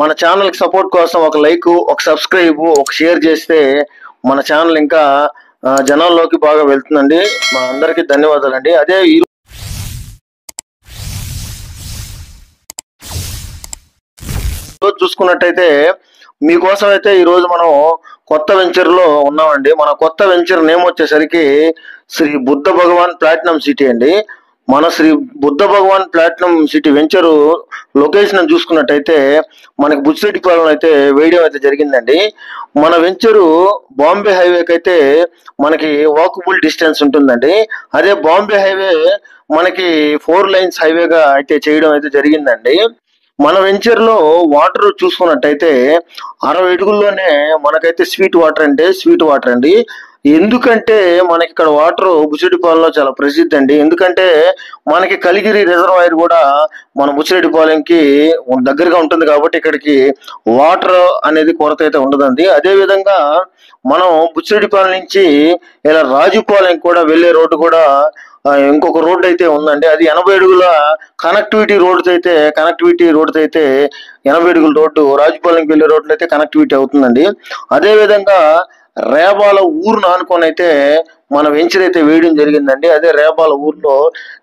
మన ఛానల్ కి సపోర్ట్ కోసం ఒక లైక్, ఒక సబ్స్క్రైబ్, ఒక షేర్ చేస్తే మన ఛానల్ ఇంకా జనాల్లోకి బాగా వెళ్తుందండి. మా అందరికీ ధన్యవాదాలండి. అదే ఈ రోజు చూసుకున్నట్టయితే మీకోసం అయితే ఈ రోజు మనం కొత్త వెంచర్ లో ఉన్నామండి. మన కొత్త వెంచర్ నేమ్ వచ్చేసరికి శ్రీ బుద్ధ భగవాన్ ప్లాటినం సిటీ అండి. మన Shri Buddha Bhagwan platinum city venture location చూసుకున్నట్టయితే మనకి బుచ్చిరెడ్డిపాలెం అయితే వేయడం అయితే జరిగిందండి. మన వెంచరు బాంబే హైవేకి అయితే మనకి వాకబుల్ డిస్టెన్స్ ఉంటుందండి. అదే బాంబే హైవే మనకి 4 లైన్స్ హైవేగా అయితే చేయడం అయితే జరిగిందండి. మన వెంచర్ లో వాటర్ చూసుకున్నట్టయితే 60 అడుగుల్లోనే మనకైతే స్వీట్ వాటర్ అండి. ఎందుకంటే మనకి ఇక్కడ వాటర్ బుచ్చిరెడ్డిపాలెంలో చాలా ప్రసిద్ధి అండి. ఎందుకంటే మనకి కలిగిరి రిజర్వాయర్ కూడా మన బుచ్చిరెడ్డిపాలెంకి దగ్గరగా ఉంటుంది కాబట్టి ఇక్కడికి వాటర్ అనేది కొరత అయితే ఉండదండి. అదే విధంగా మనం బుచ్చిరెడ్డిపాలెం నుంచి ఇలా రాజుపాలెం కూడా వెళ్ళే రోడ్డు కూడా ఇంకొక రోడ్డు అయితే ఉందండి. అది 80 అడుగుల కనెక్టివిటీ రోడ్డు అయితే 80 అడుగుల రోడ్డు రాజుపాలెంకి వెళ్ళే రోడ్లు అయితే కనెక్టివిటీ అవుతుందండి. అదే విధంగా రేబాల ఊరును ఆనుకొని అయితే మన వెంచర్ అయితే వేయడం జరిగిందండి. అదే రేబాల ఊర్లో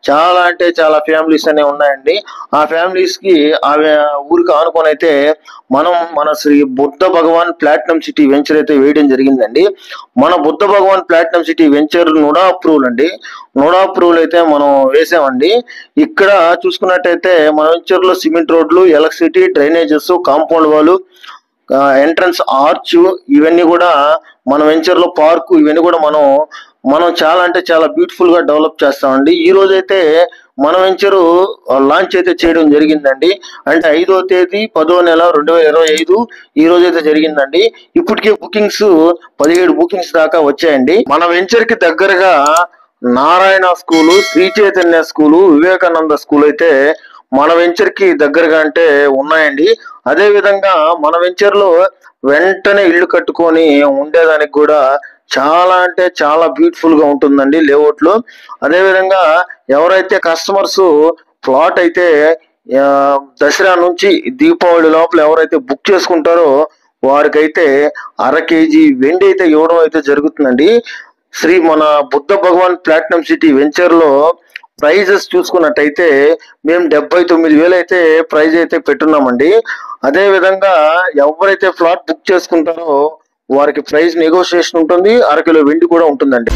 చాలా అంటే చాలా ఫ్యామిలీస్ అనేవి ఉన్నాయండి. ఆ ఫ్యామిలీస్ కి ఆ ఊరికి ఆనుకొని అయితే మనం మన Shri Buddha Bhagwan platinum city venture అయితే వేయడం జరిగిందండి. మన Buddha Bhagwan platinum city venture నోడా అప్రూవల్ అండి. నోడా అప్రూవల్ అయితే మనం వేసామండి. ఇక్కడ చూసుకున్నట్టయితే మన వెంచర్ లో సిమెంట్ రోడ్లు, electricity, drainages, compound wall, entrance arch ఇవన్నీ కూడా మన వెంచర్ లో పార్కు ఇవన్నీ కూడా మనం చాలా అంటే చాలా బ్యూటిఫుల్ గా డెవలప్ చేస్తామండి. ఈ రోజు అయితే మన వెంచరు లాంచ్ అయితే చేయడం జరిగిందండి. అంటే 5వ తేదీ 10వ నెల 2025 ఈ రోజు అయితే జరిగిందండి. ఇప్పటికే బుకింగ్స్ 17 బుకింగ్స్ దాకా వచ్చాయండి. మన వెంచర్ కి దగ్గరగా Narayana school, Sri Chaitanya school, Vivekananda school అయితే మన వెంచర్ కి దగ్గరగా అంటే ఉన్నాయండి. అదే విధంగా మన వెంచర్ లో వెంటనే ఇల్లు కట్టుకొని ఉండేదానికి కూడా చాలా అంటే చాలా బ్యూటిఫుల్ గా ఉంటుందండి లేఅవుట్ లో. అదే విధంగా ఎవరైతే కస్టమర్స్ ప్లాట్ అయితే దసరా నుంచి దీపావళి లోపల ఎవరైతే బుక్ చేసుకుంటారో వారికైతే 1/2 కేజీ వెండి అయితే ఇవ్వడం అయితే జరుగుతుందండి. శ్రీ మన Buddha Bhagwan platinum city venture లో ప్రైజెస్ చూసుకున్నట్టయితే మేము 79,000 అయితే ప్రైజ్ అయితే పెట్టున్నామండి. అదే విధంగా ఎవరైతే ఫ్లాట్ బుక్ చేసుకుంటారో వారికి ప్రైస్ నెగోషియేషన్ ఉంటుంది, 1/2 కిలో వెండి కూడా ఉంటుందండి.